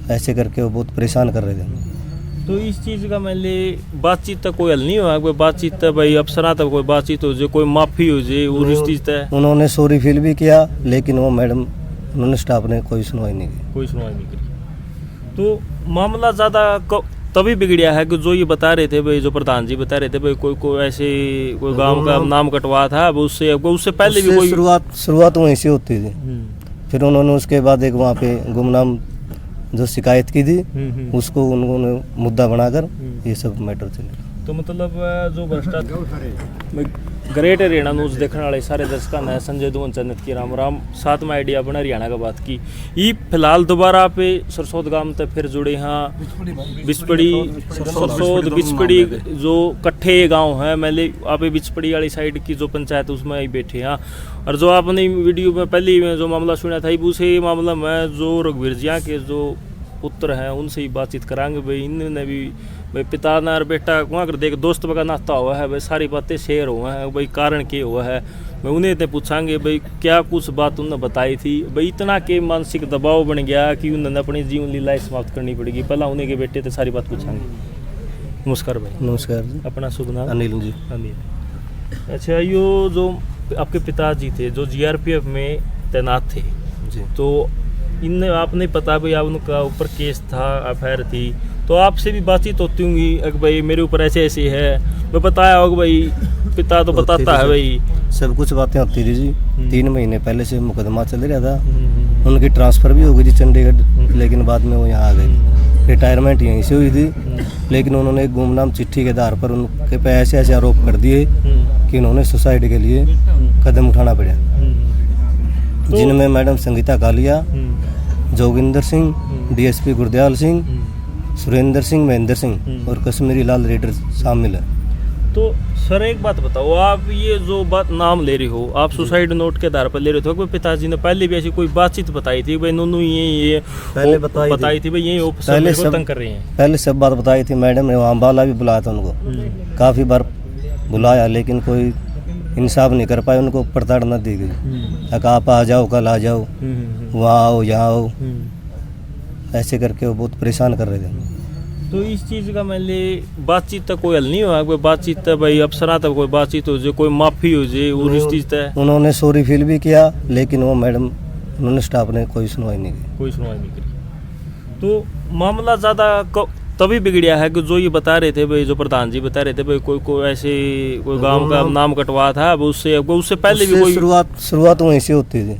ऐसे करके वो बहुत परेशान कर रहे थे। तो इस चीज़ का मान ली बातचीत तक कोई हल नहीं हुआ? कोई बातचीत तक भाई अफसरा तक कोई बातचीत हो जाए, कोई माफ़ी हो जाए और इस चीज़ तक? उन्होंने सॉरी फील भी किया, लेकिन वो मैडम उन्होंने स्टाफ ने कोई सुनवाई नहीं की। कोई सुनवाई नहीं करी। तो मामला ज़्यादा तभी बिगड़िया है कि जो ये बता रहे थे भाई, जो प्रधान जी बता रहे थे भाई, कोई ऐसे कोई गांव का नाम कटवा था, अब उससे पहले भी कोई शुरुआत वहीं से होती थी। फिर उन्होंने उसके बाद एक वहाँ पे गुमनाम जो शिकायत की थी उसको उन्होंने मुद्दा बनाकर ये सब मैटर चले। तो मतलब जो भ्रष्टाचार ग्रेट हरियाणा न्यूज़ देखने वाले सारे दर्शकों ने संजय दुवन चन्नत की राम साथ में आइडिया बना हरियाणा का बात की। ये फिलहाल दोबारा पे सरसोद गांव तक फिर जुड़े हाँ बिचपड़ी सरसोद बिचपड़ी जो कट्ठे गांव है, मैं आप बिचपड़ी वाली साइड की जो पंचायत उसमें ही बैठे हाँ। और जो आपने वीडियो में पहले में जो मामला सुना था उसे मामला में जो रघुवीर जिया के जो पुत्र हैं उनसे ही बातचीत कराएंगे भाई। इन्होंने भी भाई पिता ना और बेटा वहाँ कर देख दोस्त वगैरह नाता हुआ है भाई, सारी बातें शेयर हुआ है भाई, कारण क्या हुआ है मैं उन्हें इतने पूछांगे भाई क्या कुछ बात उन्होंने बताई थी भाई। इतना के मानसिक दबाव बन गया कि उन्होंने अपनी जीवन लीला समाप्त करनी पड़ेगी। पहला उन्हें के बेटे थे सारी बात पूछांगे। नमस्कार भाई। नमस्कार। अपना शुभ नाम? अनिल जी। अनिल। अच्छा, यो जो आपके पिताजी थे जो जीआरपीएफ में तैनात थे जी, तो इन आपने पता भाई आप उनका ऊपर केस था, एफआईआर थी, तो आपसे भी बातचीत होती होंगी कि भाई मेरे ऊपर ऐसे ऐसे है, मैं बताया होगा भाई, पिता तो बताता है भाई, सब कुछ बातें होती रही जी। 3 महीने पहले से मुकदमा चल रहा था। उनकी ट्रांसफ़र भी हो गई थी चंडीगढ़, लेकिन बाद में वो यहाँ आ गए। रिटायरमेंट यहीं से हुई थी, लेकिन उन्होंने एक गुमनाम चिट्ठी के आधार पर उनके पे ऐसे ऐसे आरोप कर दिए कि उन्होंने सुसाइड के लिए कदम उठाना पड़ा, जिनमें मैडम संगीता कालिया, जोगिंदर सिंह, डीएसपी गुरदयाल सिंह, सुरेंद्र सिंह, महेंद्र सिंह और कश्मीरी लाल रेडर शामिल है। तो सर एक बात बताओ, आप ये जो बात नाम ले रहे हो, आप सुसाइड नोट के आधार पर ले रहे हो, पिताजी ने पहले भी ऐसी कोई बातचीत बताई थी भाई नूनू ये पहले बताई थी भाई ये पहले सब तंग कर रहे हैं? पहले सब बात बताई थी मैडम ने, वहाँ बाला भी बुलाया था उनको, काफ़ी बार बुलाया, लेकिन कोई इंसाफ नहीं कर पाए, उनको प्रताड़ना दी गई। आप आ जाओ, कल आ जाओ, वहाँ आओ, यहाँ आओ, ऐसे करके वो बहुत परेशान कर रहे थे। तो इस चीज़ का मान ली बातचीत तक कोई हल नहीं हुआ? कोई बातचीत तक भाई अफसरा तक कोई बातचीत हो जाए, कोई माफ़ी हो जाए और इस चीज़ तक? उन्होंने सॉरी फील भी किया, लेकिन वो मैडम उन्होंने स्टाफ ने कोई सुनवाई नहीं की। कोई सुनवाई नहीं करी। तो मामला ज़्यादा तभी बिगड़िया है कि जो ये बता रहे थे भाई, जो प्रधान जी बता रहे थे भाई, कोई ऐसे कोई गांव का नाम कटवा था, अब उससे पहले भी कोई शुरुआत वहीं से होती थी।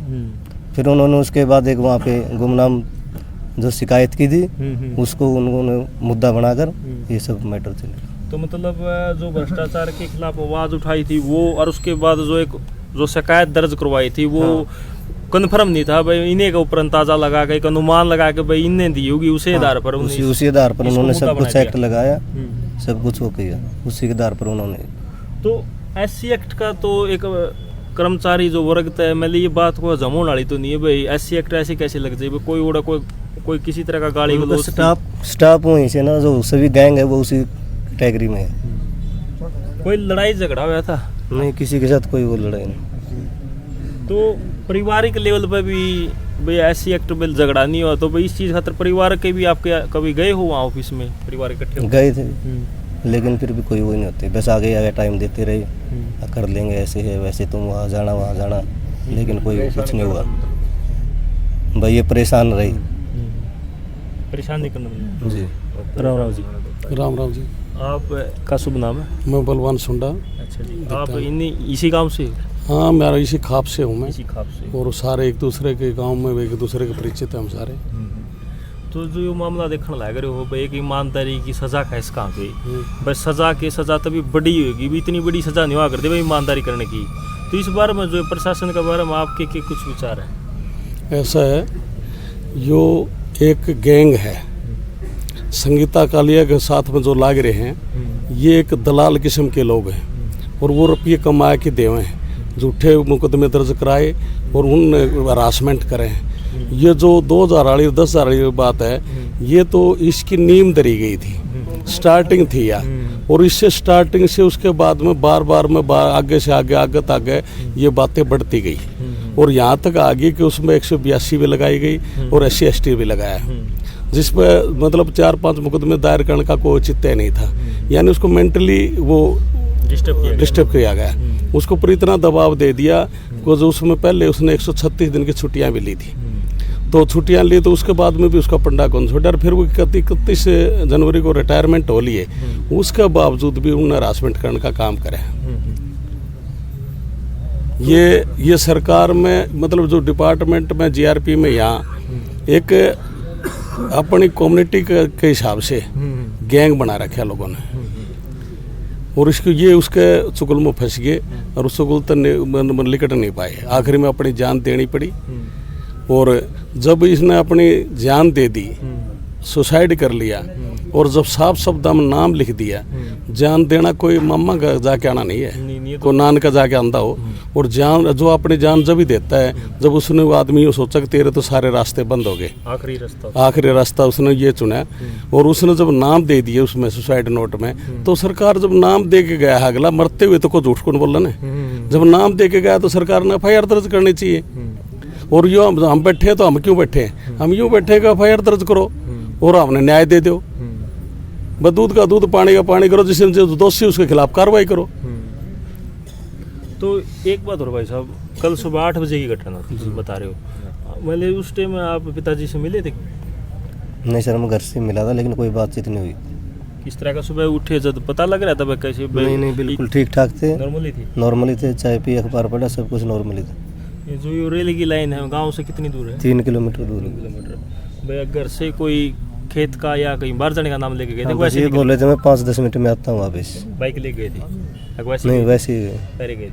फिर उन्होंने उसके बाद एक वहाँ पे गुमनाम जो शिकायत की थी उसको उन्होंने मुद्दा बनाकर ये सब मैटर चले। तो मतलब जो भ्रष्टाचार के खिलाफ आवाज़ उठाई थी वो, और उसके बाद जो शिकायत दर्ज करवाई थी वो कन्फर्म नहीं था भाई, इन्हें के ऊपर अंदाजा लगा के, एक अनुमान लगा के भाई इन्हें दी होगी, उसी आधार पर उसी आधार पर उन्होंने सब कुछ एक्ट लगाया, सब कुछ वो किया, उसी के आधार पर उन्होंने। तो SC एक्ट का तो एक कर्मचारी जो वर्ग तय, मैं ये बात को जमून वाली तो नहीं है भाई, SC एक्ट ऐसे कैसे लग जाए? कोई उड़ा कोई किसी तरह का गाड़ी को स्टाफ वहीं से ना, जो सभी गैंग है वो उसी कैटेगरी में है। कोई लड़ाई झगड़ा हुआ था? नहीं, किसी के साथ कोई वो लड़ाई नहीं। तो पारिवारिक लेवल पे भी भाई SC एक्ट में झगड़ा नहीं हुआ, तो भाई इस चीज़ खातर परिवार के भी आपके कभी गए हो वहाँ ऑफिस में? परिवार इकट्ठे गए थे, लेकिन फिर भी कोई वो नहीं होते, बस आगे आगे टाइम देते रहे, कर लेंगे, ऐसे है वैसे, तुम वहाँ जाना, लेकिन कोई कुछ नहीं हुआ भाई, ये परेशान रही। परेशान नहीं करना जी। राम जी। राम जी। आपका शुभ नाम है? मैं बलवान सुंडा। अच्छा जी। आप इसी गांव से? हाँ, मेरा इसी खाप से हूँ मैं। इसी खाप से। और सारे एक दूसरे के गांव में एक दूसरे के परिचित हैं हम सारे। तो जो ये मामला देखने लग रहे हो भाई, एक ईमानदारी की सजा का इसका पे भाई, सजा तभी बड़ी होगी, भी इतनी बड़ी सजा नहीं हुआ करती भाई ईमानदारी करने की। तो इस बारे में जो प्रशासन के बारे में आपके कुछ विचार है? ऐसा है, जो एक गैंग है संगीता कालिया के साथ में जो लाग रहे हैं, ये एक दलाल किस्म के लोग हैं और वो रुपये कमाए के देवे हैं, झूठे मुकदमे दर्ज कराए और उन हरासमेंट करें। ये जो 2000 वाली 10,000 वाली बात है, ये तो इसकी नींव धरी गई थी, स्टार्टिंग थी यार, और इससे स्टार्टिंग से उसके बाद में बार में आगे से आगे ये बातें बढ़ती गई और यहाँ तक आ गई कि उसमें 182 भी लगाई गई और SC/ST भी लगाया, जिस पर मतलब 4-5 मुकदमे दायर करने का कोई चित्त नहीं था। यानी उसको मेंटली वो डिस्टर्ब किया गया, उसको पर इतना दबाव दे दिया कि जो उसमें पहले उसने 136 दिन की छुट्टियां भी ली थी, तो छुट्टियां ली तो उसके बाद में भी उसका पंडा कौन छोड़ा, और फिर वो 31 जनवरी को रिटायरमेंट हो लिए, उसके बावजूद भी उन्होंने हरासमेंट करने का काम करे। ये सरकार में मतलब जो डिपार्टमेंट में GRP में यहाँ एक अपनी कम्युनिटी के हिसाब से गैंग बना रखे लोगों ने, और इसको ये उसके चुगल में फंस गए और उस चुगल तक लिकट नहीं पाए, आखिर में अपनी जान देनी पड़ी। और जब इसने अपनी जान दे दी, सुसाइड कर लिया, और जब साफ शब्दों में नाम लिख दिया, जान देना कोई मामा का जाके आना नहीं है, कोई नान का जाके आंदा हो, और जान जो अपनी जान जब ही देता है जब उसने वो आदमी ये सोचा कि तेरे तो सारे रास्ते बंद हो गए, आखिरी रास्ता उसने ये चुना। और उसने जब नाम दे दिए उसमें सुसाइड नोट में, तो सरकार जब नाम दे के गया, अगला मरते हुए तो कोई झूठ कौन बोल रहा है, जब नाम दे के गया तो सरकार ने FIR दर्ज करनी चाहिए। और यो हम बैठे हैं तो हम क्यों बैठे हैं, हम यूँ बैठे कि FIR दर्ज करो और हमने न्याय दे दो, बस दूध का दूध पानी का पानी करो, जिससे जो दोषी उसके खिलाफ कार्रवाई करो। तो एक बात और भाई साहब, कल सुबह 8 बजे की घटना थी बता रहे हो, मतलब उस टाइम आप पिताजी से मिले थे? नहीं सर, मैं घर से मिला था लेकिन कोई बातचीत नहीं हुई। किस तरह का सुबह उठे जब पता लग रहा था कैसे? नहीं बिल्कुल ठीक ठाक थे, नॉर्मली थे, चाय पी, अखबार पढ़ा, सब कुछ नॉर्मली था। ये जो ये रेल की लाइन है गांव से कितनी दूर है? 3 किलोमीटर दूर है। भैया घर से कोई खेत का या कहीं बाहर जाने का नाम लेके गए थे? वैसे बोले थे मैं 5-10 मिनट में आता हूँ वापस। बाइक ले गए थे? नहीं वैसे ही गए थे।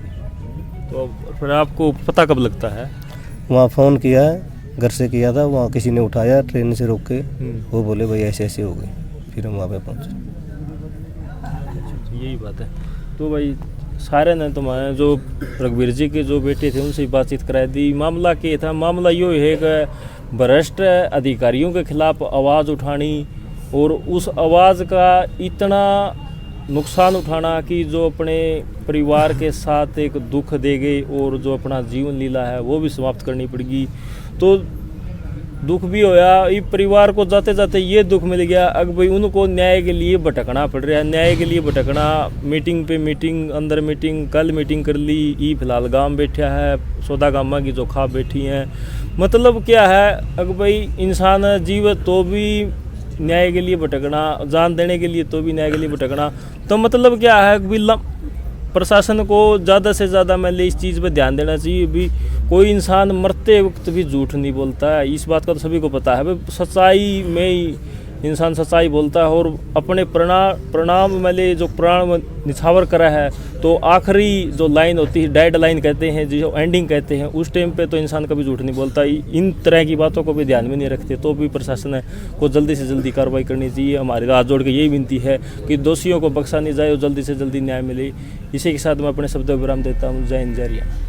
तो फिर आपको पता कब लगता है? वहाँ फ़ोन किया, घर से किया था, वहाँ किसी ने उठाया ट्रेन से रोक के, वो बोले भाई ऐसे ऐसे हो गए, फिर हम वहाँ पे पहुँचे। यही बात है। तो भाई सारे ने तुम्हारे जो रघुवीर जी के जो बेटे थे उनसे बातचीत कराई दी। मामला क्या था? मामला यो है कि भ्रष्ट अधिकारियों के खिलाफ आवाज़ उठानी और उस आवाज़ का इतना नुकसान उठाना कि जो अपने परिवार के साथ एक दुख दे गए और जो अपना जीवन लीला है वो भी समाप्त करनी पड़ेगी। तो दुख भी होया, ये परिवार को जाते जाते ये दुख मिल गया, अब भाई उनको न्याय के लिए भटकना पड़ रहा है। न्याय के लिए भटकना, मीटिंग पे मीटिंग, अंदर मीटिंग, कल मीटिंग कर ली, ये फिलहाल गांव बैठा है, सौदा गामा की जो खा बैठी हैं। मतलब क्या है, अगर भाई इंसान जीवित तो भी न्याय के लिए भटकना, जान देने के लिए तो भी न्याय के लिए भटकना। तो मतलब क्या है कि प्रशासन को ज़्यादा से ज़्यादा मैंने इस चीज़ पे ध्यान देना चाहिए। भी कोई इंसान मरते वक्त भी झूठ नहीं बोलता है, इस बात का तो सभी को पता है। भाई सच्चाई में ही इंसान सच्चाई बोलता है और अपने प्रणाम मैंने जो प्राण निछावर करा है, तो आखिरी जो लाइन होती है, डेड लाइन कहते हैं, जो एंडिंग कहते हैं, उस टाइम पे तो इंसान कभी झूठ नहीं बोलता। इन तरह की बातों को भी ध्यान में नहीं रखते, तो भी प्रशासन को जल्दी से जल्दी कार्रवाई करनी चाहिए। हमारे हाथ जोड़ के यही विनती है कि दोषियों को बख्शा नहीं जाए और जल्दी से जल्दी न्याय मिले। इसी के साथ मैं अपने शब्दों विराम देता हूँ। जय हिंद, जय हरियाणा।